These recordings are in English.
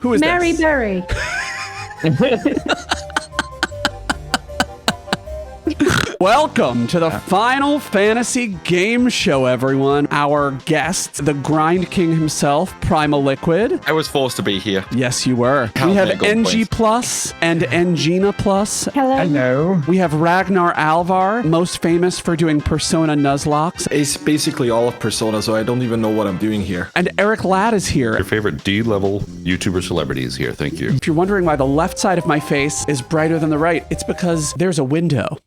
Who is Mary this? Berry. Welcome to the Final Fantasy game show, everyone. Our guest, the Grind King himself, Primal Liquid. I was forced to be here. Yes, you were. We have NG Plus and Gina Plus. Hello. Hello. We have RagnarAlvarr, most famous for doing Persona Nuzlocke. It's basically all of Persona, so I don't even know what I'm doing here. And Eric Ladd is here. Your favorite D-level YouTuber celebrities here. Thank you. If you're wondering why the left side of my face is brighter than the right, it's because there's a window.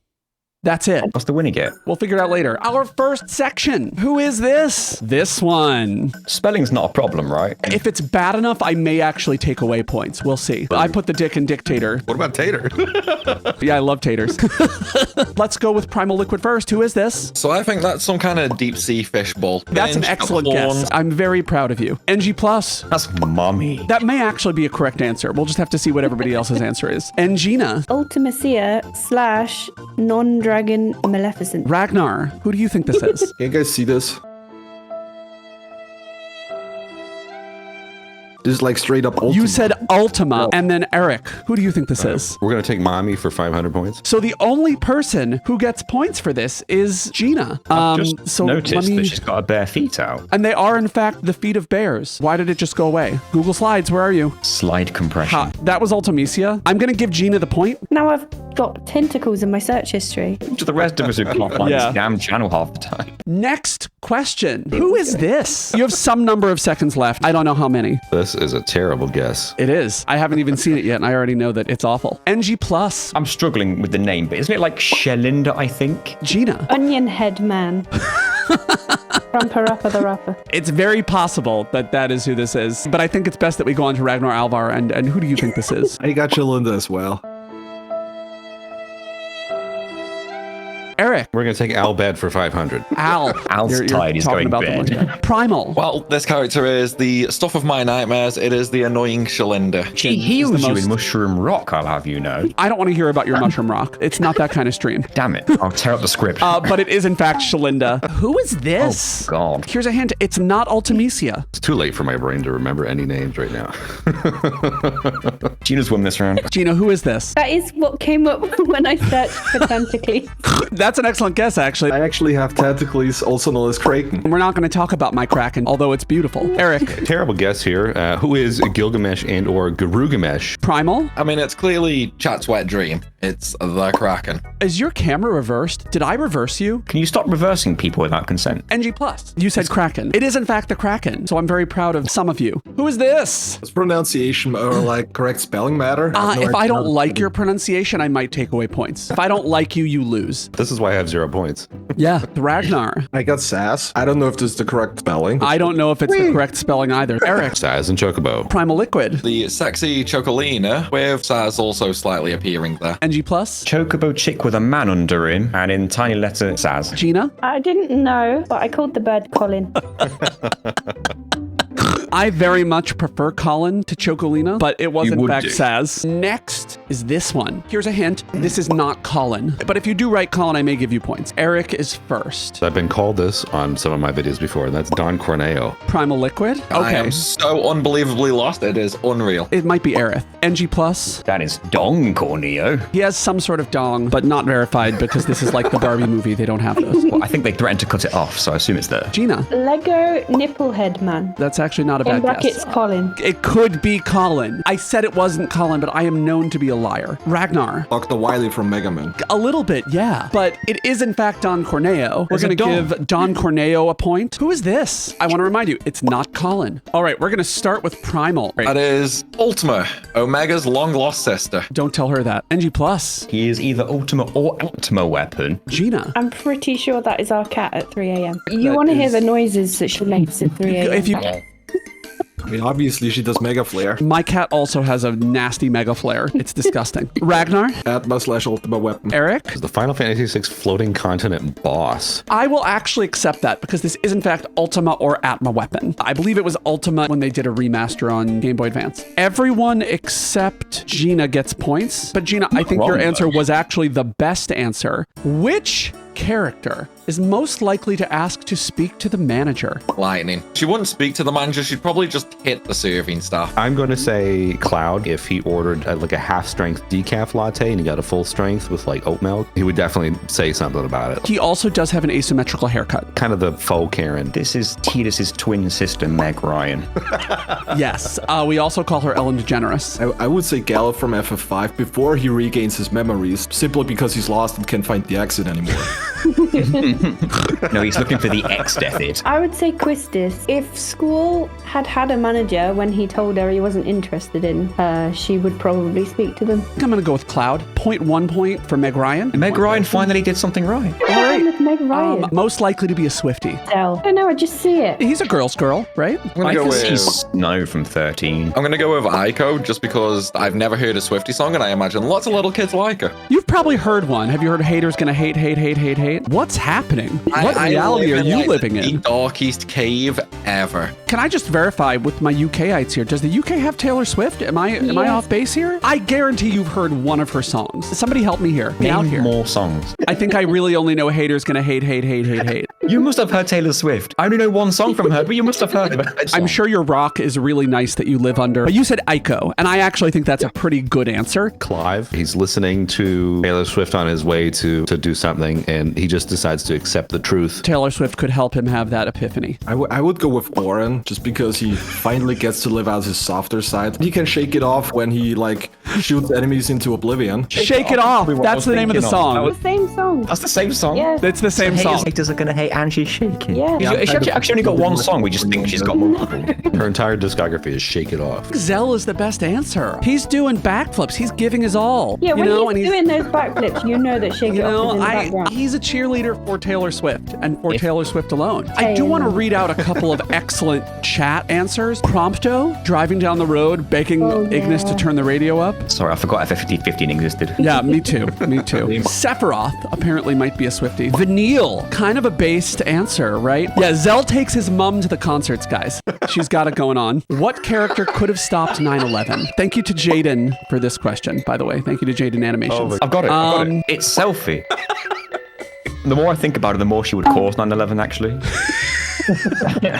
That's it. What's the winner get? We'll figure it out later. Our first section. Who is this? This one. Spelling's not a problem, right? If it's bad enough, I may actually take away points. We'll see. I put the dick in dictator. What about Tater? Yeah, I love taters. Let's go with Primal Liquid first. Who is this? So I think that's some kind of deep sea fish ball. That's an excellent guess. I'm very proud of you. NG Plus. That's mommy. That may actually be a correct answer. We'll just have to see what everybody else's answer is. And Gina. Ultimacia / non-dragon Maleficent. Ragnar. Who do you think this is? Can you guys see this? This is like straight up Ultima. You said Ultima, and then Eric. Who do you think this is? We're going to take Mommy for 500 points. So the only person who gets points for this is Gina. Just so noticed let me... that she's got her bare feet out. And they are, in fact, the feet of bears. Why did it just go away? Google Slides, where are you? Slide compression. Ha, that was Ultimecia. I'm going to give Gina the point. Now I've got tentacles in my search history. To the rest of us who can't find Yeah. this damn channel half the time. Next question. Who is this? You have some number of seconds left. I don't know how many. This is a terrible guess. It is. I haven't even seen it yet, and I already know that it's awful. NG Plus. I'm struggling with the name, but isn't it like Shelinda, I think? Gina. Onion Head Man. From Parappa the Rapper. It's very possible that that is who this is, but I think it's best that we go on to RagnarAlvarr, and who do you think this is? I got Linda as well. Eric. We're going to take Al Bed for 500. Al. Al's tired, he's talking going about the bed. one. Primal. Well, this character is the stuff of my nightmares. It is the annoying Shalinda. She heals you in Mushroom Rock, I'll have you know. I don't want to hear about your mushroom rock. It's not that kind of stream. Damn it, I'll tear up the script. But it is, in fact, Shalinda. Who is this? Oh, God. Here's a hint. It's not Ultimecia. It's too late for my brain to remember any names right now. Gina's won this round. Gina, who is this? That is what came up when I searched for Tantacles. That's an excellent guess, actually. I actually have Tantacles, also known as Kraken. We're not going to talk about my Kraken, although it's beautiful. Eric. Terrible guess here. Who is Gilgamesh and or Garugamesh? Primal. I mean, it's clearly Chat's wet dream. It's the Kraken. Is your camera reversed? Did I reverse you? Can you stop reversing people without consent? NG Plus. You said Kraken. It is, in fact, the Kraken, so I'm very proud of some of you. Who is this? Does pronunciation or like correct spelling matter? I have no If I idea. don't like your pronunciation, I might take away points. If I don't like you, you lose. This is why I have 0 points. Yeah. Ragnar. I got Sass. I don't know if this is the correct spelling. I don't know if it's the correct spelling either. Eric. Saz and Chocobo. Primal Liquid. The sexy Chocolina, with Saz also slightly appearing there. NG Plus. Chocobo chick with a man under him, and in tiny letter, Saz. Gina. I didn't know, but I called the bird Colin. I very much prefer Colin to Chocolina, but it was You in would fact do. Saz. Next is this one. Here's a hint. This is not Colin. But if you do write Colin, I may give you points. Eric is first. I've been called this on some of my videos before, and that's Don Corneo. Primal Liquid. I Okay. am so unbelievably lost. It is unreal. It might be Aerith. NG Plus. That is Dong Corneo. He has some sort of dong, but not verified because this is like the Barbie movie. They don't have those. Well, I think they threatened to cut it off, so I assume it's there. Gina. Lego Nipplehead Man. That's actually not a In bad brackets, guess. Colin. It could be Colin. I said it wasn't Colin, but I am known to be a liar. Ragnar. Dr. Wily from Mega Man. A little bit, yeah. But it is, in fact, Don Corneo. We're Is going it to Don? give Don Corneo a point. Who is this? I want to remind you, it's not Colin. All right, we're going to start with Primal. That is Ultima, Omega's long-lost sister. Don't tell her that. NG Plus. He is either Ultima or Ultima weapon. Gina. I'm pretty sure that is our cat at 3 a.m. You want to hear the noises that she makes at 3 a.m. If you... I mean, obviously she does Mega Flare. My cat also has a nasty mega flare. It's disgusting. Ragnar. Atma / Ultima Weapon. Eric. Is the Final Fantasy VI floating continent boss? I will actually accept that because this is in fact Ultima or Atma weapon. I believe it was Ultima when they did a remaster on Game Boy Advance. Everyone except Gina gets points, but Gina, I think your Wrong, answer though. was actually the best answer. Which character is most likely to ask to speak to the manager? Lightning. She wouldn't speak to the manager. She'd probably just hit the serving staff. I'm going to say Cloud. If he ordered like a half-strength decaf latte and he got a full strength with like oat milk, he would definitely say something about it. He also does have an asymmetrical haircut. Kind of the faux Karen. This is Tidus's twin sister, Meg Ryan. Yes. We also call her Ellen DeGeneres. I would say Gallup from FF5 before he regains his memories, simply because he's lost and can't find the exit anymore. No, he's looking for the X-Death. I would say Quistis. If school had a manager when he told her he wasn't interested in her, she would probably speak to them. I'm going to go with Cloud. 0.1 point for Meg Ryan. Meg Ryan finally did something right. All right. With Meg Ryan. Most likely to be a Swiftie. I don't know, I just see it. He's a girl's girl, right? I'm gonna go with Snow from 13. I'm gonna go with Aiko just because I've never heard a Swiftie song and I imagine lots of little kids like her. You've probably heard one. Have you heard haters gonna hate, hate, hate, hate, hate? What's happening? What I reality are live you like living the in? darkest cave ever. Can I just verify with my UKites here? Does the UK have Taylor Swift? Am I off base here? I guarantee you've heard one of her songs. Somebody help me here. Me out Name here. more songs. I think I really only know haters gonna hate, hate, hate, hate, hate. You must have heard Taylor Swift. I only know one song from her, but you must have heard it. I'm sure your rock is really nice that you live under. But you said Aiko, and I actually think that's a pretty good answer. Clive, he's listening to Taylor Swift on his way to do something, and he just decides to accept the truth. Taylor Swift could help him have that epiphany. I would go with Oren, just because he finally gets to live out his softer side. He can shake it off when he, like, shoots enemies into oblivion. Shake it off. That's the name of the song. The same song. That's the same song? Yeah. It's the same song. Haters are going to hate and she's shaking. Yeah. She actually only got one song. We just think she's got multiple. Her entire discography is Shake It Off. Zell is the best answer. He's doing backflips. He's giving his all. Yeah, when and he's doing those backflips, you know that Shake It Off is in the background. He's a cheerleader for Taylor Swift and for Taylor Swift alone. I do want to read out a couple of excellent chat answers. Prompto, driving down the road, begging Ignis to turn the radio up. Sorry, I forgot FF15 existed. Yeah, me too. Me too. Sephiroth apparently might be a Swiftie. Vanille, kind of a based answer, right? Yeah, Zell takes his mum to the concerts, guys. She's got it going on. What character could have stopped 9/11? Thank you to Jaden for this question, by the way. Thank you to Jaden Animations. I've got it. It's Selfie. The more I think about it, the more she would cause 9/11, actually.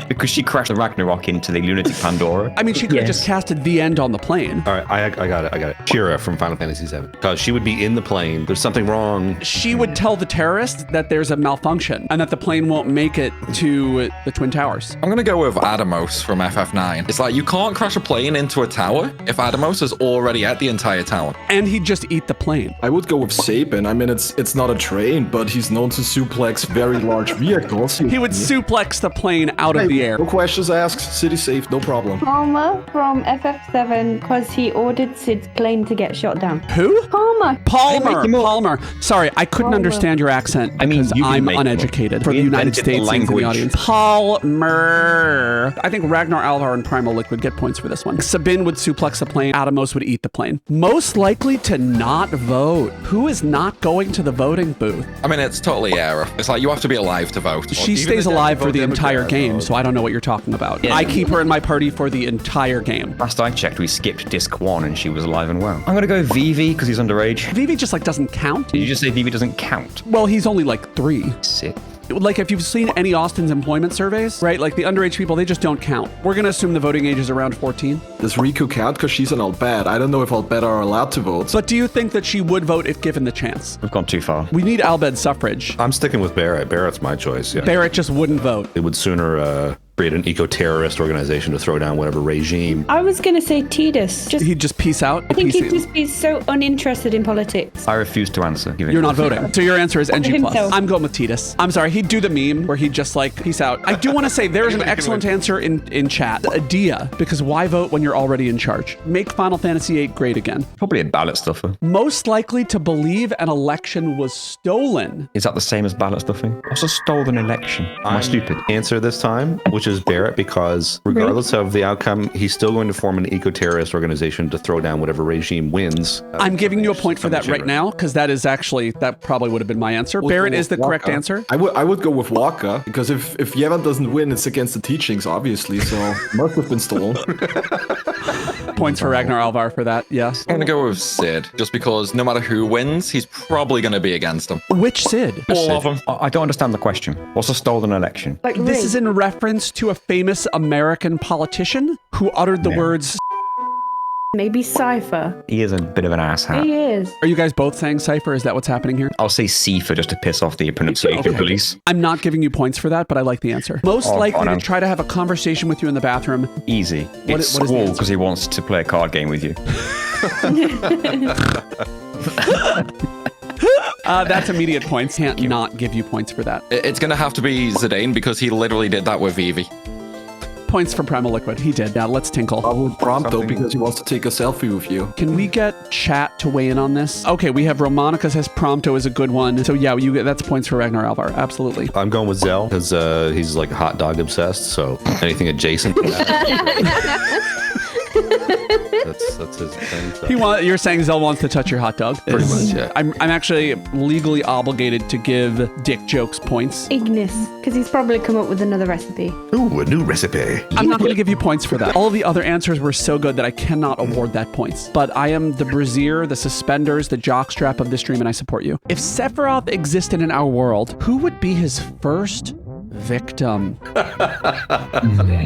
Because she crashed the Ragnarok into the lunatic Pandora. I mean, she could have just casted the end on the plane. All right, I got it. Shira from Final Fantasy VII. Because she would be in the plane. There's something wrong. She would tell the terrorists that there's a malfunction and that the plane won't make it to the Twin Towers. I'm gonna go with Adamos from FF9. It's like you can't crash a plane into a tower if Adamos is already at the entire tower. And he'd just eat the plane. I would go with Sabin. I mean, it's not a train, but he's known to suplex very large vehicles. He would suplex the plane out of the air. No questions asked. City safe, no problem. Palmer from FF7, because he ordered Sid's plane to get shot down. Who? Palmer. Palmer. Sorry, I couldn't Palmer. understand your accent I mean, because you can I'm make them. uneducated for We the United invented the States and the language. audience. Palmer. I think RagnarAlvarr and Primal Liquid get points for this one. Sabin would suplex the plane. Adamos would eat the plane. Most likely to not vote. Who is not going to the voting booth? I mean, it's totally error. It's like you have to be alive to vote. She stays alive for the entire game, so I don't know what you're talking about. Yeah. I keep her in my party for the entire game. Last I checked, we skipped disc 1 and she was alive and well. I'm going to go Vivi because he's underage. Vivi just like doesn't count. Did you just say Vivi doesn't count? Well, he's only like 3. Sick. Like if you've seen any Austin's employment surveys, right? Like the underage people, they just don't count. We're going to assume the voting age is around 14. Does Riku count? Because she's an Albed. I don't know if Albed are allowed to vote. But do you think that she would vote if given the chance? We've gone too far. We need Albed suffrage. I'm sticking with Barrett. Barrett's my choice. Yeah. Barrett just wouldn't vote. They would sooner create an eco-terrorist organization to throw down whatever regime. I was going to say Tidus. He'd just peace out. I think he'd just be so uninterested in politics. I refuse to answer. You're not voting. So your answer is NG+. Himself. I'm going with Tidus. I'm sorry, he'd do the meme where he'd just like, peace out. I do want to say there is an excellent answer in chat. Adia, because why vote when you're already in charge? Make Final Fantasy VIII great again. Probably a ballot stuffer. Most likely to believe an election was stolen. Is that the same as ballot stuffing? What's a stolen election? Am I stupid? Answer this time, which is Barrett, because regardless of the outcome, he's still going to form an eco-terrorist organization to throw down whatever regime wins. I'm giving you a point for that right now, because that probably would have been my answer. Barrett is the correct answer. I would go with Waka, because if Yevon doesn't win, it's against the teachings, obviously, so must have been stolen. points for RagnarAlvarr for that, yes. I'm gonna go with Sid, just because no matter who wins, he's probably gonna be against him. Which Sid? All of them. I don't understand the question. What's a stolen election? Like This Rig. is in reference to a famous American politician who uttered the words. Maybe Cypher. He is a bit of an asshat. He is. Are you guys both saying Cypher? Is that what's happening here? I'll say Cypher just to piss off the pronunciation police. I'm not giving you points for that, but I like the answer. Most Oh, likely to fine. try to have a conversation with you in the bathroom. Easy. What It's is the Squall answer? because he wants to play a card game with you. That's immediate points. Can't not give you points for that. It's gonna have to be Zidane because he literally did that with Vivi. Points for Primal Liquid. He did. Now let's tinkle. Probably Prompto because he wants to take a selfie with you. Can we get chat to weigh in on this? Okay, we have Romonica says Prompto is a good one. So yeah, that's points for RagnarAlvarr. Absolutely. I'm going with Zell because he's like hot dog obsessed. So anything adjacent to that. That's his thing. So. You're saying Zell wants to touch your hot dog? Pretty much, yeah. I'm actually legally obligated to give Dick Jokes points. Ignis, because he's probably come up with another recipe. Ooh, a new recipe. I'm not going to give you points for that. All the other answers were so good that I cannot award that points. But I am the brassiere, the suspenders, the jockstrap of this stream, and I support you. If Sephiroth existed in our world, who would be his first victim?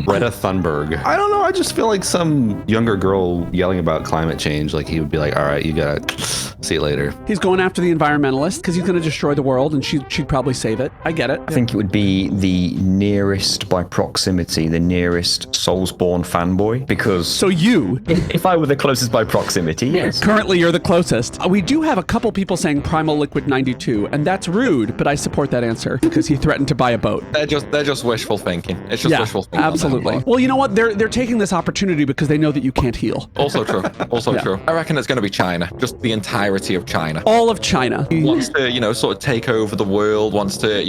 Greta Thunberg. I don't know. I just feel like some younger girl yelling about climate change. Like he would be like, all right, you got to see you later. He's going after the environmentalist because he's going to destroy the world, and she'd probably save it. I get it. I think it would be the nearest by proximity, the nearest Soulsborne fanboy, because So you, if I were the closest by proximity, yes. currently you're the closest. We do have a couple people saying Primal Liquid 92, and that's rude, but I support that answer because he threatened to buy a boat. They're just wishful thinking. It's just wishful thinking. Absolutely. Well, you know what? They're taking this opportunity because they know that you can't heal. Also true. Also Yeah. true. I reckon it's going to be China. Just the entirety of China. All of China. Wants to, sort of take over the world, wants to,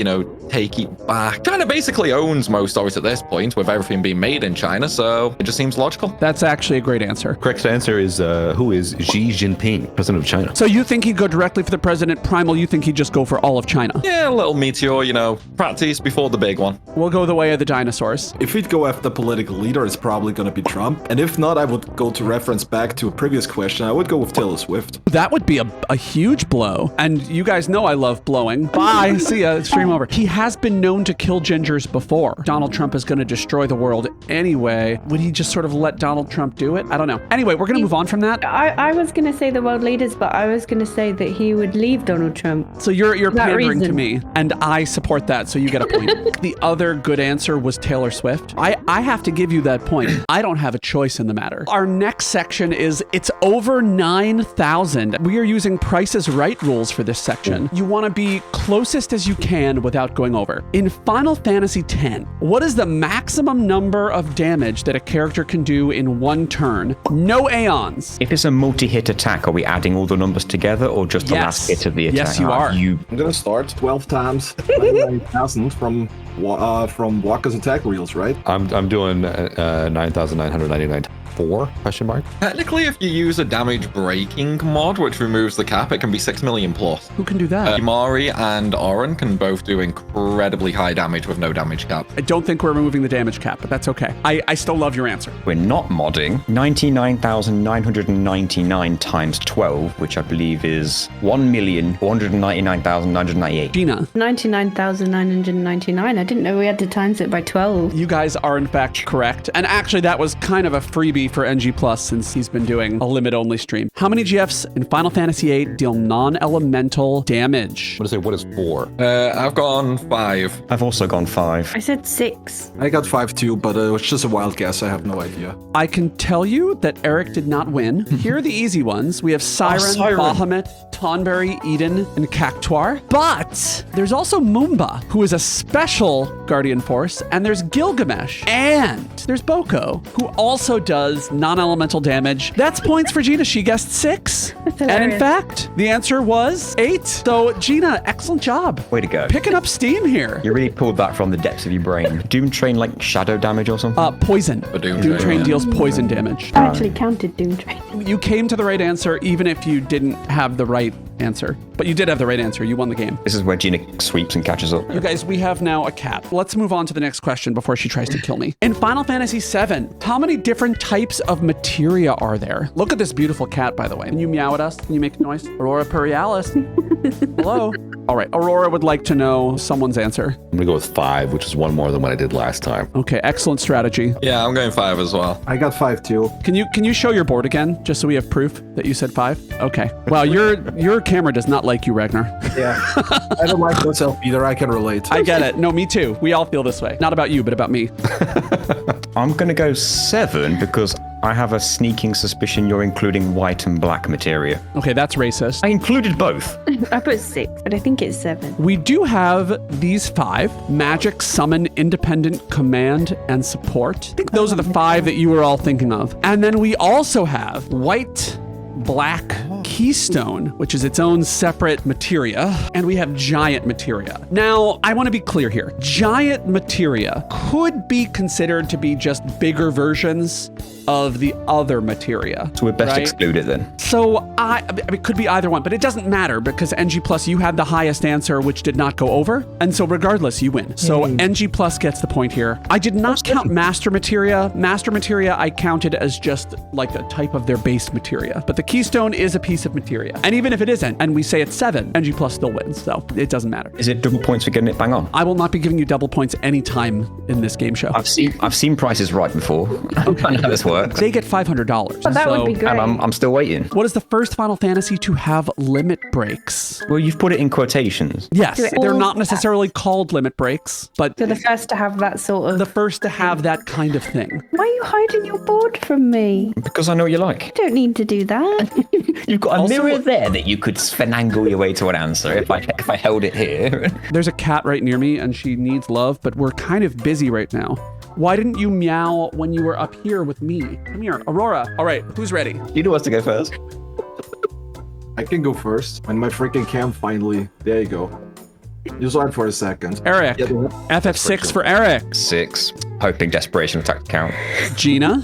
take it back. China basically owns most of it at this point with everything being made in China, so it just seems logical. That's actually a great answer. Correct answer is who is Xi Jinping, president of China? So you think he'd go directly for the president? Primal, you think he'd just go for all of China? Yeah, a little meteor, practice before the big one. We'll go the way of the dinosaurs. If we'd go after the political leader, it's probably going to be Trump. And if not, I would go to reference back to a previous question. I would go with Taylor Swift. That would be a huge blow. And you guys know I love blowing. Bye. See ya. Stream over. He has been known to kill gingers before. Donald Trump is going to destroy the world anyway. Would he just sort of let Donald Trump do it? I don't know. Anyway, we're going to move on from that. I was going to say the world leaders, but I was going to say that he would leave Donald Trump. So you're that pandering to reason. me, and I support that, so you get a point. The other good answer was Taylor Swift. I have to give you that point. I don't have a choice in the matter. Our next section is it's over 9,000. We are using Price is Right rules for this section. You want to be closest as you can without going over. In Final Fantasy X, what is the maximum number of damage that a character can do in one turn? No aeons. If it's a multi-hit attack, are we adding all the numbers together or just the last hit of the attack? Yes, you are. You I'm going to start 12 times 99,000 from Walker's attack reels, right? I'm doing 9,999. 4? Question mark. Technically, if you use a damage breaking mod, which removes the cap, it can be 6 million plus. Who can do that? Imari and Oren can both do incredibly high damage with no damage cap. I don't think we're removing the damage cap, but that's okay. I still love your answer. We're not modding 99,999 times 12, which I believe is 1,499,998. Gina, 99,999. I didn't know we had to times it by 12. you guys are in fact correct. And actually, that was kind of a freebie for NG Plus since he's been doing a limit-only stream. How many GFs in Final Fantasy VIII deal non-elemental damage? What is 4? I've gone 5. I've also gone 5. I said 6. I got 5 too, but it was just a wild guess. I have no idea. I can tell you that Eric did not win. Here are the easy ones. We have Siren, Siren. Bahamut, Tonberry, Eden, and Cactuar. But there's also Moomba, who is a special Guardian Force, and there's Gilgamesh, and there's Boko, who also does non-elemental damage. That's points for Gina. She guessed 6. And in hilarious. fact, the answer was 8. So Gina, excellent job. Way to go. Picking up steam here. You really pulled that from the depths of your brain. Doom Train like shadow damage or something? Poison. A Doom Doom Train, Train yeah. deals poison damage. I actually counted Doom Train. you came to the right answer even if you didn't have the right answer. But you did have the right answer. You won the game. This is where Gina sweeps and catches up. You guys, we have now a cat. Let's move on to the next question before she tries to kill me. In Final Fantasy VII, how many different types of materia are there? Look at this beautiful cat, by the way. Can you meow at us? Can you make a noise? Aurora Borealis. Hello. All right. Aurora would like to know someone's answer. I'm gonna go with 5, which is one more than what I did last time. Okay. Excellent strategy. Yeah, I'm going 5 as well. I got 5 too. Can you show your board again, just so we have proof that you said 5? Okay. Wow, your camera does not like you, Ragnar. Yeah. I don't like myself either. I can relate. I get it. No, me too. We all feel this way. Not about you, but about me. I'm going to go 7 because I have a sneaking suspicion you're including white and black materia. Okay, that's racist. I included both. I put 6, but I think it's 7. We do have these 5: magic, summon, independent, command, and support. I think those are the 5 that you were all thinking of. And then we also have white, black, keystone, which is its own separate materia, and we have giant materia. Now, I want to be clear here. Giant materia could be considered to be just bigger versions of the other materia. So we're best right? exclude it then. So I mean, it could be either one, but it doesn't matter because NG Plus, you had the highest answer, which did not go over. And so regardless, you win. So NG Plus gets the point here. I did not count master materia. Master materia, I counted as just like a type of their base materia. But the keystone is a piece of materia. And even if it isn't, and we say it's 7, NG Plus still wins. So it doesn't matter. Is it double points for getting it bang on? I will not be giving you double points anytime in this game show. I've seen prices right before. I know how this works. They get $500. But that would be great. And I'm still waiting. What is the first Final Fantasy to have limit breaks? Well, you've put it in quotations. Yes, Do it they're all not necessarily called limit breaks, but So the first to have that sort of... the first to have that kind of thing. Why are you hiding your board from me? Because I know what you like. You don't need to do that. You've got a Also- mirror there that you could finagle your way to an answer if I held it here. There's a cat right near me and she needs love, but we're kind of busy right now. Why didn't you meow when you were up here with me? Come here, Aurora. All right, who's ready? Gina wants to go first. I can go first. When my freaking cam finally... There you go. Just wait for a second. Eric. Yeah, FF6 for Eric. 6. Hoping desperation attack to count. Gina.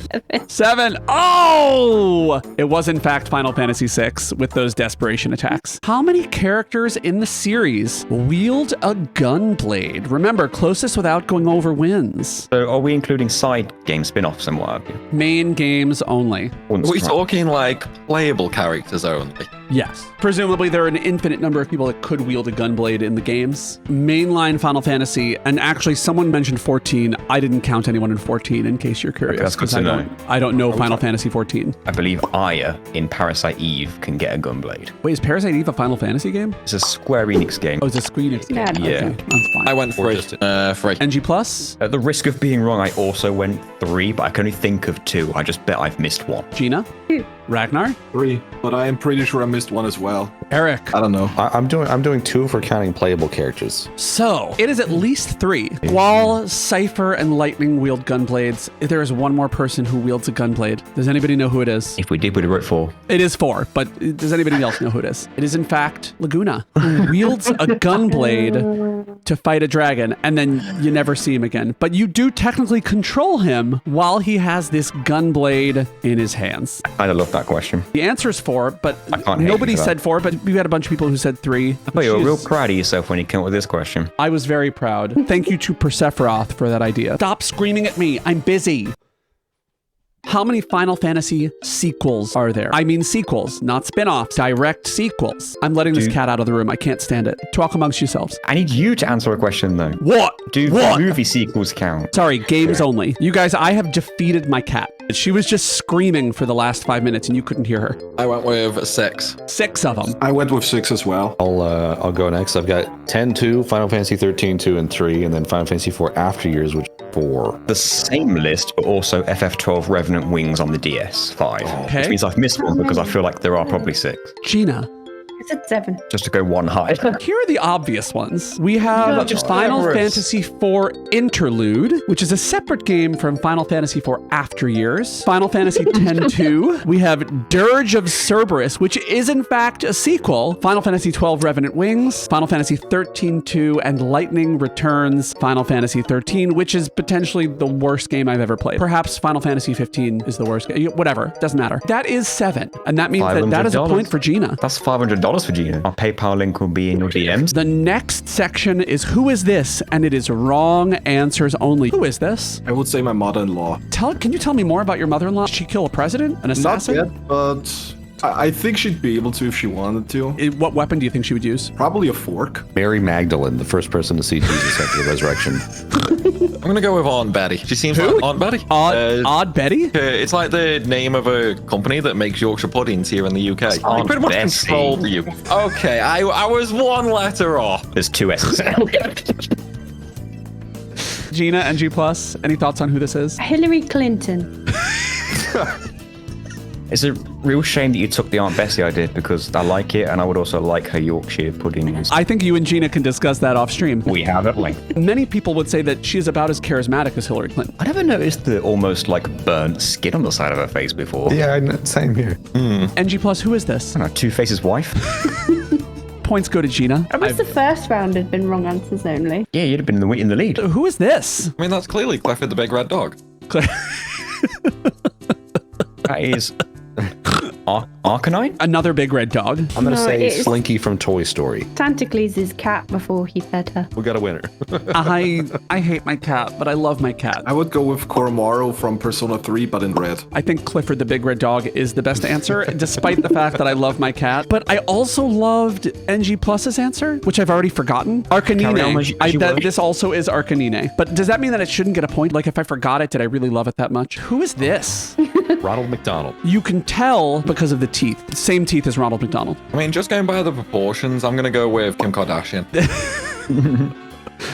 7. Oh! It was in fact Final Fantasy VI with those desperation attacks. How many characters in the series wield a gunblade? Remember, closest without going over wins. So are we including side game spin-offs and what have you? Main games only. Are we talking like playable characters only? Yes. Presumably there are an infinite number of people that could wield a gunblade in the games. Mainline Final Fantasy, and actually someone mentioned 14. I didn't count anyone in 14 in case you're curious. Okay, that's good 'cause to know. I don't know Final Fantasy 14. I believe Aya in Parasite Eve can get a gunblade. Wait, is Parasite Eve a Final Fantasy game? It's a Square Enix game. Oh, it's a Square Enix game. Yeah. Yeah. Okay, that's fine. I went 3. 3. NG Plus? At the risk of being wrong, I also went 3, but I can only think of 2. I just bet I've missed 1. Gina? 2. Ragnar? 3, but I am pretty sure I missed 1 as well. Eric? I don't know. I'm doing 2 for counting playable characters. So, it is at least 3. While Cypher and Lightning wield gunblades, there is one more person who wields a gunblade. Does anybody know who it is? If we did, we'd have wrote 4. It is 4, but does anybody else know who it is? It is in fact Laguna, who wields a gunblade to fight a dragon, and then you never see him again. But you do technically control him while he has this gunblade in his hands. I'd have loved that question. The answer is 4, but I can't hate nobody you for that. said 4, but we had a bunch of people who said 3. But you were Which real is- proud of yourself when you came up with this question. I was very proud. Thank you to Persephoroth for that idea. Stop screaming at me. I'm busy. How many Final Fantasy sequels are there? I mean sequels, not spin-offs, direct sequels. I'm letting this cat out of the room. I can't stand it. Talk amongst yourselves. I need you to answer a question, though. What? Do What? movie sequels count? Sorry, games only. You guys, I have defeated my cat. She was just screaming for the last 5 minutes and you couldn't hear her. I went with 6. 6 of them. I went with 6 as well. I'll go next. I've got 10, 2, Final Fantasy 13, 2, and 3, and then Final Fantasy 4 After Years, which is 4. The same list, but also FF12 Revenant Wings on the DS 5. Okay. Which means I've missed one because I feel like there are probably 6. Gina, It's at 7. Just to go one high. Here are the obvious ones. We have Just Final Humorous. Fantasy IV Interlude, which is a separate game from Final Fantasy IV After Years. Final Fantasy X-2. We have Dirge of Cerberus, which is in fact a sequel. Final Fantasy XII Revenant Wings. Final Fantasy XIII-2, and Lightning Returns Final Fantasy XIII, which is potentially the worst game I've ever played. Perhaps Final Fantasy 15 is the worst game. Whatever, doesn't matter. That is 7. And that means that is a point for Gina. That's $500 for Gina. Our PayPal link will be in your DMs. The next section is Who is this? And it is wrong answers only. Who is this? I would say my mother-in-law. Can you tell me more about your mother-in-law? Did she kill a president? An assassin? Not yet, but I think she'd be able to if she wanted to. What weapon do you think she would use? Probably a fork. Mary Magdalene, the first person to see Jesus after the resurrection. I'm gonna go with Aunt Betty. She seems like Aunt Betty. Odd Betty? It's like the name of a company that makes Yorkshire puddings here in the UK. They Aunt pretty much Bessie. control you. Okay, I was one letter off. There's 2 S's. Gina, NG+, any thoughts on who this is? Hillary Clinton. It's a real shame that you took the Aunt Bessie idea because I like it and I would also like her Yorkshire puddings. I think you and Gina can discuss that off stream. We have at length. Many people would say that she is about as charismatic as Hillary Clinton. I never noticed the almost like burnt skin on the side of her face before. Yeah, same here. NG+, who is this? I don't know, Two-Face's wife? Points go to Gina. I wish the first round had been wrong answers only. Yeah, you'd have been in the lead. Who is this? I mean, that's clearly Clifford the Big Red Dog. That is Arcanine? Another big red dog. I'm going to No, say it's- Slinky from Toy Story. Tantacles' cat before he fed her. We got a winner. I hate my cat, but I love my cat. I would go with Koromaru from Persona 3, but in red. I think Clifford the Big Red Dog is the best answer, despite the fact that I love my cat. But I also loved NG+'s answer, which I've already forgotten. Carry on Arcanine. as you wish. This also is Arcanine. But does that mean that it shouldn't get a point? Like, if I forgot it, did I really love it that much? Who is this? Ronald McDonald. You can tell because of the teeth. Same teeth as Ronald McDonald. I mean, just going by the proportions, I'm gonna go with Kim Kardashian.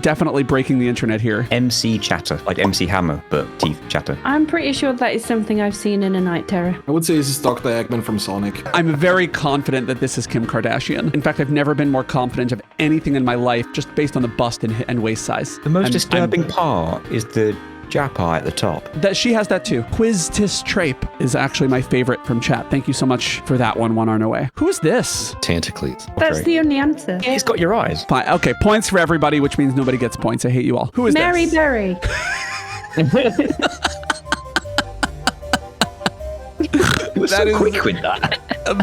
Definitely breaking the internet here. MC Chatter. Like MC Hammer, but teeth chatter. I'm pretty sure that is something I've seen in A Night Terror. I would say this is Dr. Eggman from Sonic. I'm very confident that this is Kim Kardashian. In fact, I've never been more confident of anything in my life just based on the bust and waist size. The most I'm- disturbing part is the Japa at the top. That she has that too. Quiz-tis Trape is actually my favorite from chat. Thank you so much for that one on our way. Who is this? Tantacles. That's the only answer. He's got your eyes. Fine. Okay, points for everybody, which means nobody gets points. I hate you all. Who is Mary this? Berry. That is Quick with that.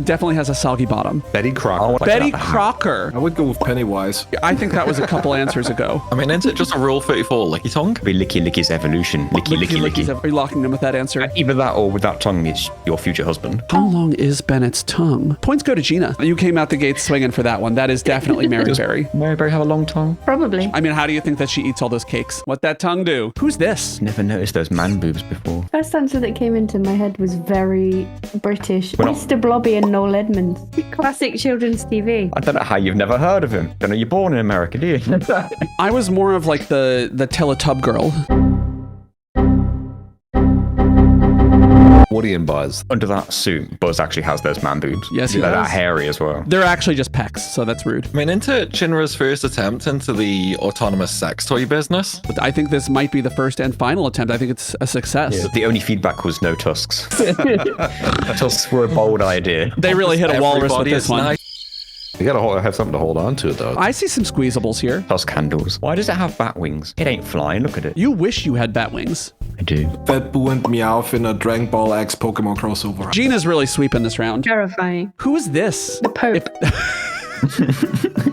definitely has a soggy bottom. Betty Crocker. Betty Crocker. I would go with Pennywise. I think that was a couple answers ago. I mean, isn't it just a Rule 34 licky tongue? Be Licky Licky's evolution. Licky Licky Licky. Are you locking them with that answer? Either that or with that tongue is your future husband. How long is Bennett's tongue? Points go to Gina. You came out the gate swinging for that one. That is definitely Mary Berry. Mary Berry have a long tongue? Probably. I mean, how do you think that she eats all those cakes? What that tongue do? Who's this? Never noticed those man boobs before. First answer that came into my head was very British. We're not- Mr. Blobby and Noel Edmonds. Classic children's TV. I don't know how you've never heard of him. Don't know you're born in America, do you? I was more of like the Teletub girl. Woody and Buzz. Under that suit, Buzz actually has those man boobs. Yes, he They're does. that hairy as well. They're actually just pecs, so that's rude. I mean, into Chinra's first attempt into the autonomous sex toy business. But I think this might be the first and final attempt. I think it's a success. The only feedback was no tusks. Tusks were a bold idea. They really hit a walrus with Everybody this is one. nice. You gotta have something to hold on to, though. I see some squeezables here. Tusk handles. Why does it have bat wings? It ain't flying. Look at it. You wish you had bat wings. I do. Fat Boo and Meowth in a Dragon Ball X Pokemon crossover. Gina's really sweeping this round. Terrifying. Who is this? The Pope.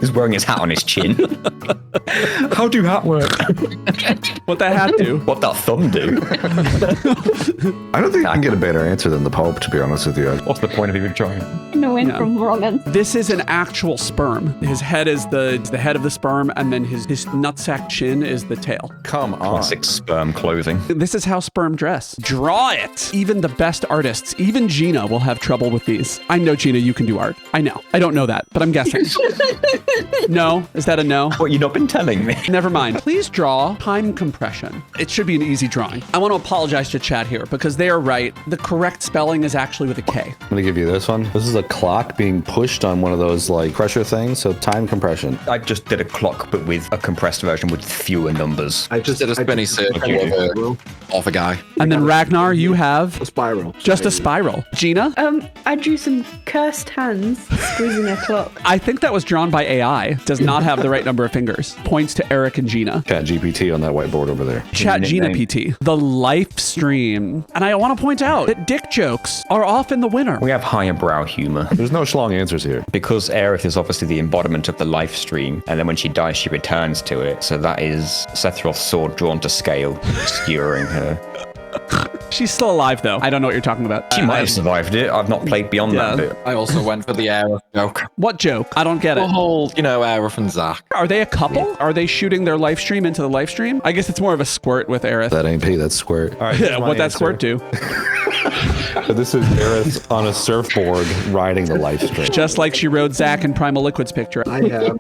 He's wearing his hat on his chin. How do hat work? What that hat do? What that thumb do? I don't think I can get a better answer than the Pope, to be honest with you. What's the point of even trying? No win Yeah. from wrong answer. This is an actual sperm. His head is the head of the sperm, and then his nutsack chin is the tail. Come on. Classic sperm clothing. This is how sperm dress. Draw it. Even the best artists, even Gina, will have trouble with these. I know, Gina, you can do art. I know. I don't know that, but I'm guessing. No? Is that a no? What, you not been telling me? Never mind. Please draw time compression. It should be an easy drawing. I want to apologize to chat here because they are right. The correct spelling is actually with a K. I'm gonna give you this one. This is a clock being pushed on one of those like pressure things. So time compression. I just did a clock, but with a compressed version with fewer numbers. I just Did a spinny circle of a guy. And then Ragnar, you have a spiral. just a spiral. Gina? I drew some cursed hands squeezing a clock. I think that was drawn by AI. Does not have the right number of fingers. Points to Eric and Gina. Chat GPT on that whiteboard over there. Chat Gina Nickname. PT. The live stream. And I want to point out that dick jokes are often the winner. We have higher brow humor. There's no schlong answers here. Because Aerith is obviously the embodiment of the life stream, and then when she dies, she returns to it. So that is Sephiroth's sword drawn to scale, skewering her. She's still alive, though. I don't know what you're talking about. She might have survived it. I've not played beyond that bit. I also went for the Aerith joke. What joke? I don't get The it. whole, Aerith and Zack. Are they a couple? Are they shooting their live stream into the live stream? I guess it's more of a squirt with Aerith. That ain't P, that's squirt. All right, Yeah, what that squirt do? So this is Aerith on a surfboard riding the live stream. Just like she rode Zack in Primal Liquid's picture. I have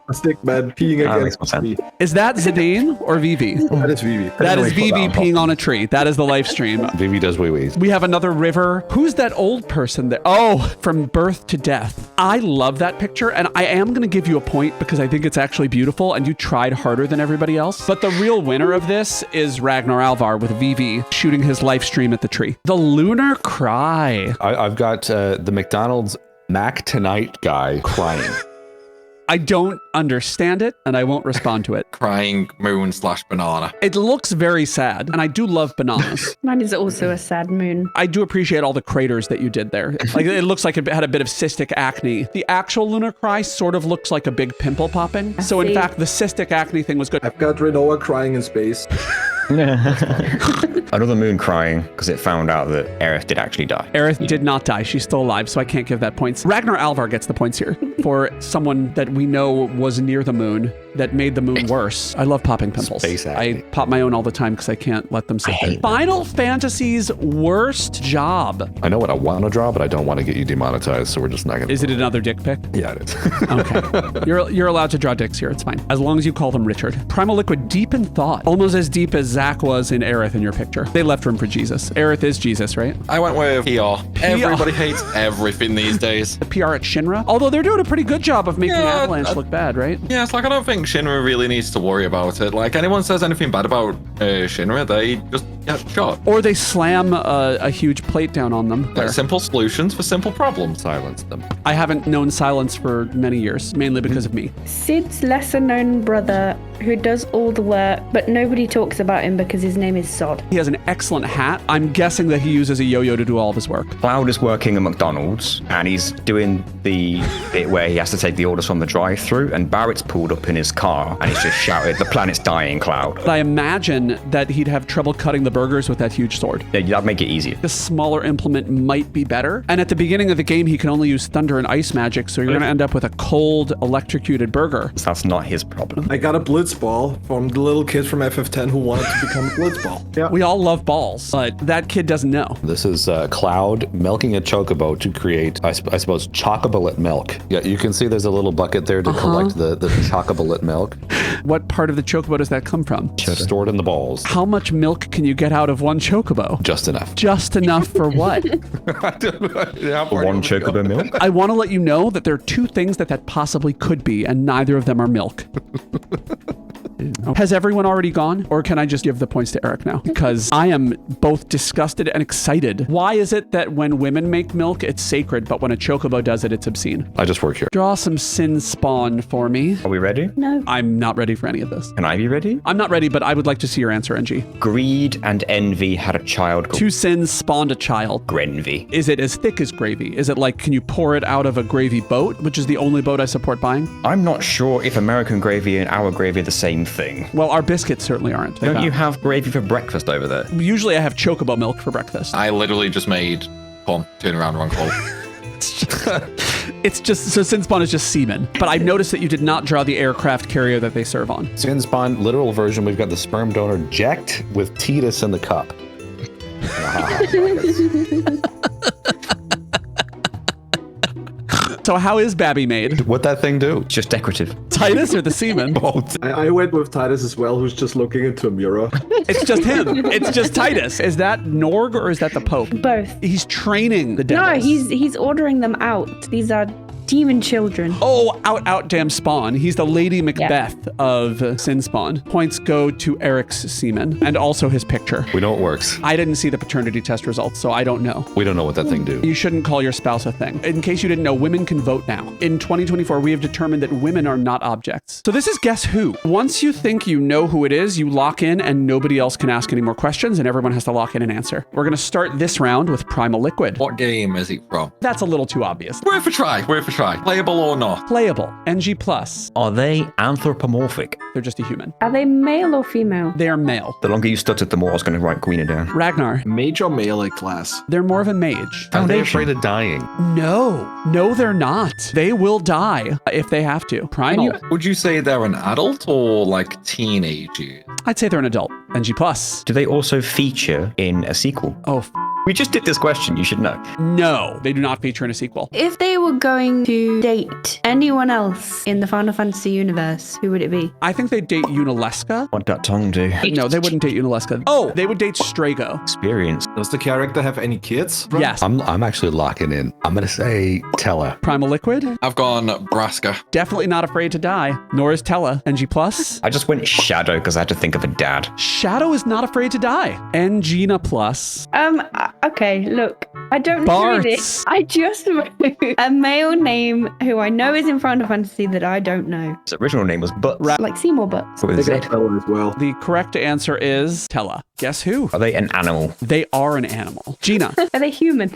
a stick man peeing That makes against more me. Is that Zidane or Vivi? That is Vivi. That is Vivi peeing on a tree. That is the live stream. Vivi does wee-wees. We have another river. Who's that old person there? Oh, From Birth to Death. I love that picture, and I am going to give you a point because I think it's actually beautiful, and you tried harder than everybody else. But the real winner of this is RagnarAlvarr with Vivi shooting his live stream at the tree. The lunar cry. I've got the McDonald's Mac Tonight guy crying. I don't understand it, and I won't respond to it. Crying moon/banana. It looks very sad, and I do love bananas. Mine is also a sad moon. I do appreciate all the craters that you did there. Like, it looks like it had a bit of cystic acne. The actual lunar cry sort of looks like a big pimple popping. So in see. fact, the cystic acne thing was good. I've got Renoa crying in space. Another moon crying because it found out that Aerith did actually die. Aerith did not die. She's still alive, so I can't give that points. RagnarAlvarr gets the points here for someone that we know was near the moon that made the moon worse. I love popping pimples. Space acne. I pop my own all the time because I can't let them sit there. Final Fantasy's worst job. I know what I want to draw, but I don't want to get you demonetized, so we're just not gonna. Is it another dick pic? Yeah, it is. Okay. You're allowed to draw dicks here. It's fine. As long as you call them Richard. Primal Liquid, deep in thought. Almost as deep as Zack was in Aerith in your picture. They left room for Jesus. Aerith is Jesus, right? I went with PR. Everybody hates everything these days. The PR at Shinra. Although they're doing a pretty good job of making Yeah, Avalanche look bad, right? Yeah, it's like I don't think Shinra really needs to worry about it. Like anyone says anything bad about Shinra, they just get shot. Or they slam a huge plate down on them. There. Simple solutions for simple problems. Silence them. I haven't known silence for many years, mainly because of me. Sid's lesser known brother who does all the work, but nobody talks about him because his name is Sod. He has an excellent hat. I'm guessing that he uses a yo-yo to do all of his work. Cloud is working at McDonald's and he's doing the bit where he has to take the orders from the drive-thru, and Barrett's pulled up in his car and he's just shouted, "The planet's dying, Cloud." But I imagine that he'd have trouble cutting the burgers with that huge sword. Yeah, that'd make it easier. The smaller implement might be better. And at the beginning of the game, he can only use thunder and ice magic, so you're going to end up with a cold, electrocuted burger. So that's not his problem. I got a blitzball from the little kid from FF10 who wanted to become a blitzball. Yeah. We all love balls, but that kid doesn't know. This is Cloud milking a chocobo to create, I suppose, chocobolate milk. Yeah, you can see there's a little bucket there to collect the chocobolate milk. What part of the chocobo does that come from? Stored in the balls. How much milk can you get out of one chocobo? Just enough. Just enough for what? One chocobo milk? I want to let you know that there are two things that possibly could be, and neither of them are milk. Has everyone already gone? Or can I just give the points to Eric now? Because I am both disgusted and excited. Why is it that when women make milk, it's sacred, but when a chocobo does it, it's obscene? I just work here. Draw some sin spawn for me. Are we ready? No. I'm not ready for any of this. Can I be ready? I'm not ready, but I would like to see your answer, NG. Greed and envy had a child called Two sins spawned a child. Grenvy. Is it as thick as gravy? Is it like, can you pour it out of a gravy boat, which is the only boat I support buying? I'm not sure if American gravy and our gravy are the same thing. Well, our biscuits certainly aren't. Don't you have gravy for breakfast over there? Usually I have chocobo milk for breakfast. I literally just made turn around one call. It's just, so sin spawn is just semen. But I've noticed that you did not draw the aircraft carrier that they serve on. Sin spawn, literal version, we've got the sperm donor Ject with Titus in the cup. So how is Babby made? What'd that thing do? It's just decorative. Titus or the semen? Both. I went with Titus as well, who's just looking into a mirror. It's just him. It's just Titus. Is that Norg or is that the Pope? Both. He's training the devils. No, he's ordering them out. These are demon children. Oh, out, damn Spawn. He's the Lady Macbeth of Sin Spawn. Points go to Eric's semen and also his picture. We know it works. I didn't see the paternity test results, so I don't know. We don't know what that thing do. You shouldn't call your spouse a thing. In case you didn't know, women can vote now. In 2024, we have determined that women are not objects. So this is Guess Who. Once you think you know who it is, you lock in and nobody else can ask any more questions and everyone has to lock in an answer. We're going to start this round with Primal Liquid. What game is it from? That's a little too obvious. Worth a try. Playable or not? Playable. NG+. Are they anthropomorphic? They're just a human. Are they male or female? They are male. The longer you stuttered, the more I was going to write Queena down. Ragnar. Mage or melee class? They're more of a mage. Are they Foundation. afraid of dying? No, they're not. They will die if they have to. Primal. Would you say they're an adult or like teenagers? I'd say they're an adult. NG+. Do they also feature in a sequel? Oh, We just did this question, you should know. no. They do not feature in a sequel. If they were going to date anyone else in the Final Fantasy universe, who would it be? I think they'd date Unalesca. What'd that tongue do? No, they wouldn't date Unalesca. Oh, they would date Strago. Experience. Does the character have any kids? Yes. I'm actually locking in. I'm gonna say Tella. Primal Liquid. I've gone Braska. Definitely not afraid to die. Nor is Tella. NG+. I just went Shadow because I had to think of a dad. Shadow is not afraid to die. And Gina+. Okay, look, I don't know Bart's. this. I just wrote a male name who I know is in Final Fantasy that I don't know. His original name was Butts. Like Seymour Butts. With a I Z. got Tella as well. The correct answer is Tella. Guess who? Are they an animal? They are an animal. Gina. Are they human?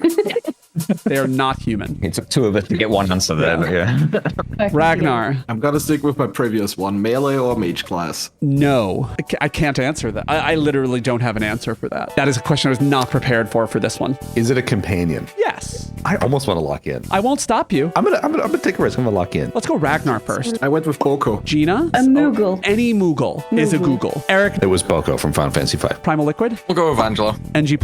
They are not human. It took two of us to get one answer there, but yeah. Ragnar. I'm gonna stick with my previous one, melee or mage class. No. I can't answer that. I literally don't have an answer for that. That is a question I was not prepared for this one. Is it a companion? Yes. I almost want to lock in. I won't stop you. I'm gonna take a risk. I'm gonna lock in. Let's go Ragnar first. I went with Boko. Gina? A Moogle. Any Moogle is a Google. Eric. It was Boko from Final Fantasy V. Primal Liquid. We'll go with Angela. NG+.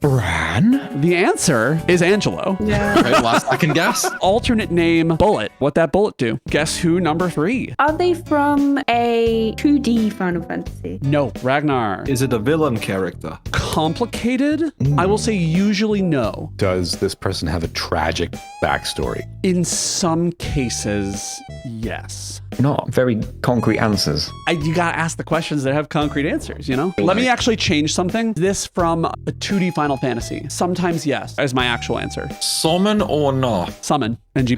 Bran? The answer is Angelo. Yeah. Okay, last I can guess. Alternate name Bullet. What that bullet do? Guess who number 3? Are they from a 2D Final Fantasy? No. Ragnar. Is it a villain character? Complicated? I will say usually no. Does this person have a tragic backstory? In some cases, yes. Not very concrete answers. You gotta ask the questions that have concrete answers, you know? Let me actually change something. This from a 2D Final Fantasy. Sometimes yes, is my actual answer. Summon or not? Summon. NG+?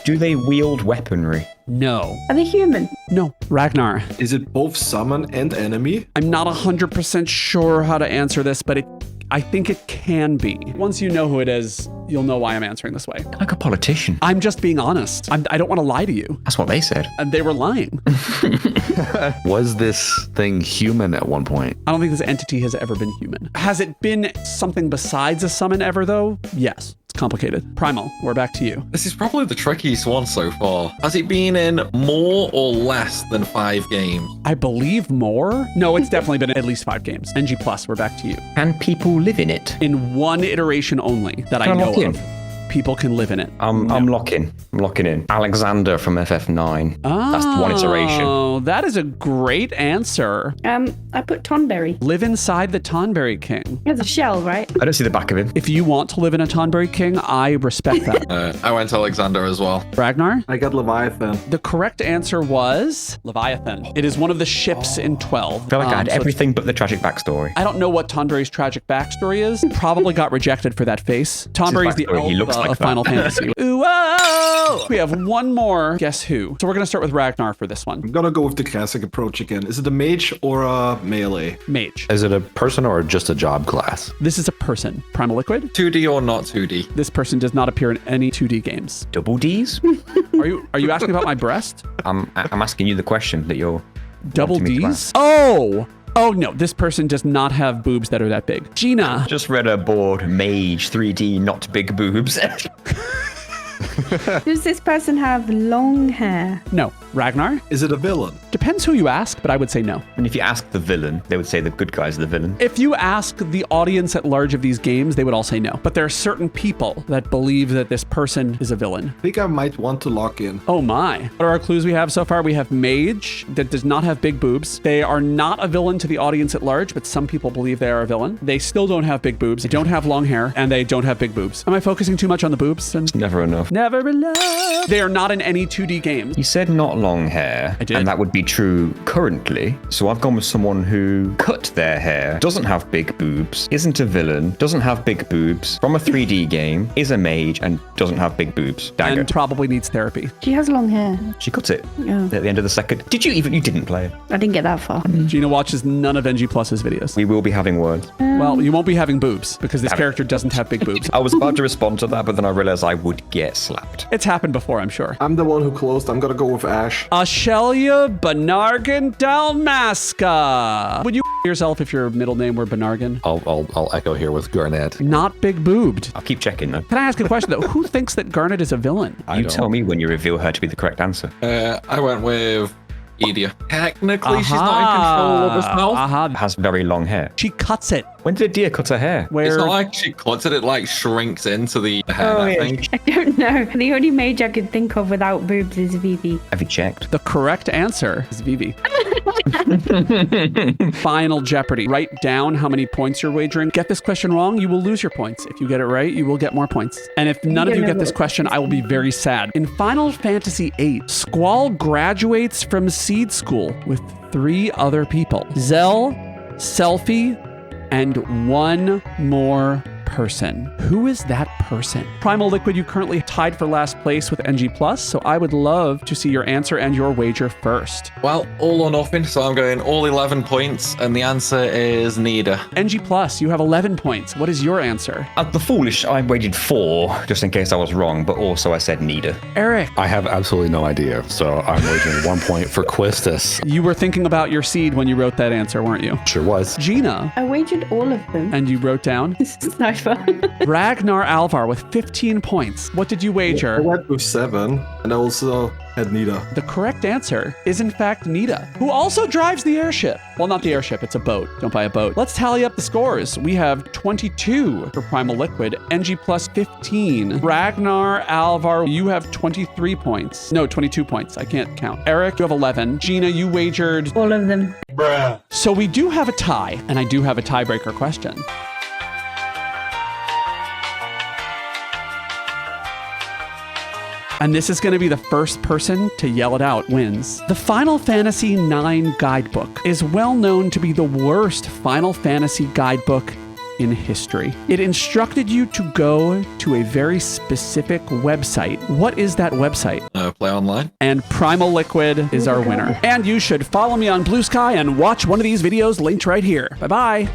Do they wield weaponry? No. Are they human? No. Ragnar. Is it both summon and enemy? I'm not 100% sure how to answer this, but I think it can be. Once you know who it is, you'll know why I'm answering this way. Like a politician. I'm just being honest. I don't want to lie to you. That's what they said. And they were lying. Was this thing human at one point? I don't think this entity has ever been human. Has it been something besides a summon ever, though? Yes. It's complicated. Primal, we're back to you. This is probably the trickiest one so far. Has it been in more or less than 5 games? I believe more? No, it's definitely been at least 5 games. NG+, we're back to you. Can people live in it? In one iteration only that I Can I know lock in? of. People can live in it. I'm locking. I'm locking in. Alexander from FF9. That's one iteration. Oh, that is a great answer. I put Tonberry. Live inside the Tonberry King. He has a shell, right? I don't see the back of him. If you want to live in a Tonberry King, I respect that. I went Alexander as well. Ragnar? I got Leviathan. The correct answer was Leviathan. It is one of the ships in 12. I feel like I had so it's- everything but the tragic backstory. I don't know what Tonberry's tragic backstory is. Probably got rejected for that face. Tonberry's the backstory, he looks Elva like of that. Final Fantasy. Ooh, whoa! We have one more Guess Who. So we're going to start with Ragnar for this one. I'm gonna go with the classic approach again. Is it a mage or a melee? Mage. Is it a person or just a job class? This is a person. Primal Liquid. 2D or not 2D? This person does not appear in any 2D games. Double D's? Are you asking about my breast? I'm asking you the question that you're... Double wanting me to D's? Oh no, this person does not have boobs that are that big. Gina. Just read a board, mage, 3D, not big boobs. Does this person have long hair? No. Ragnar? Is it a villain? Depends who you ask, but I would say no. And if you ask the villain, they would say the good guy's the villain. If you ask the audience at large of these games, they would all say no. But there are certain people that believe that this person is a villain. I think I might want to lock in. Oh my. What are our clues we have so far? We have mage that does not have big boobs. They are not a villain to the audience at large, but some people believe they are a villain. They still don't have big boobs. They don't have long hair, and they don't have big boobs. Am I focusing too much on the boobs? Never enough. Never enough. They are not in any 2D games. You said not long hair. I did. And that would be true currently. So I've gone with someone who cut their hair, doesn't have big boobs, isn't a villain, doesn't have big boobs, from a 3D game, is a mage, and doesn't have big boobs. Dagger. And probably needs therapy. She has long hair. She cut it Yeah. at the end of the second. You didn't play it. I didn't get that far. Gina watches none of NG Plus's videos. We will be having words. Well, you won't be having boobs because this character doesn't have big boobs. I was about to respond to that, but then I realized I would get slapped. It's happened before, I'm sure. I'm the one who closed. I'm gonna go with Ash. Ashelia Banargan Dalmasca. Would you yourself if your middle name were Banargan? I'll echo here with Garnet. Not big boobed. I'll keep checking though. Can I ask a question though? Who thinks that Garnet is a villain? You tell me when you reveal her to be the correct answer. I went with Edia. Technically, she's not in control of herself. Has very long hair. She cuts it. When did a deer cut her hair? Where It's not like she cuts it, it like shrinks into the hair, I think. I don't know. The only mage I could think of without boobs is Vivi. Have you checked? the correct answer is Vivi. Final Jeopardy. Write down how many points you're wagering. Get this question wrong, you will lose your points. If you get it right, you will get more points. And if none of you get this question, I will be very sad. In Final Fantasy VIII, Squall graduates from Seed School with 3 other people. Zell, Selphie, and one more person. Who is that person? Primal Liquid, you currently tied for last place with NG+, so I would love to see your answer and your wager first. Well, all or nothing, so I'm going all 11 points, and the answer is neither. NG+, you have 11 points. What is your answer? At the foolish, I waited 4, just in case I was wrong, but also I said neither. Eric, I have absolutely no idea, so I'm wagering 1 point for Quistis. you were thinking about your seed when you wrote that answer, weren't you? Sure was. Gina, I wagered all of them. and you wrote down This is not fun. RagnarAlvarr with 15 points. What did you I wager? went with 7, and I also had Nita. The correct answer is in fact Nita, who also drives the airship. Well, not the airship, it's a boat. Don't buy a boat. Let's tally up the scores. We have 22 for Primal Liquid, NG+ 15. RagnarAlvarr, you have 23 points. No, 22 points. I can't count. Eric, you have 11. Gina, you wagered. All of them. So we do have a tie, and I do have a tiebreaker question. And this is going to be the first person to yell it out wins. The Final Fantasy IX guidebook is well known to be the worst Final Fantasy guidebook in history. It instructed you to go to a very specific website. What is that website? Play online. And Primal Liquid is our winner. And you should follow me on Blue Sky and watch one of these videos linked right here. Bye-bye.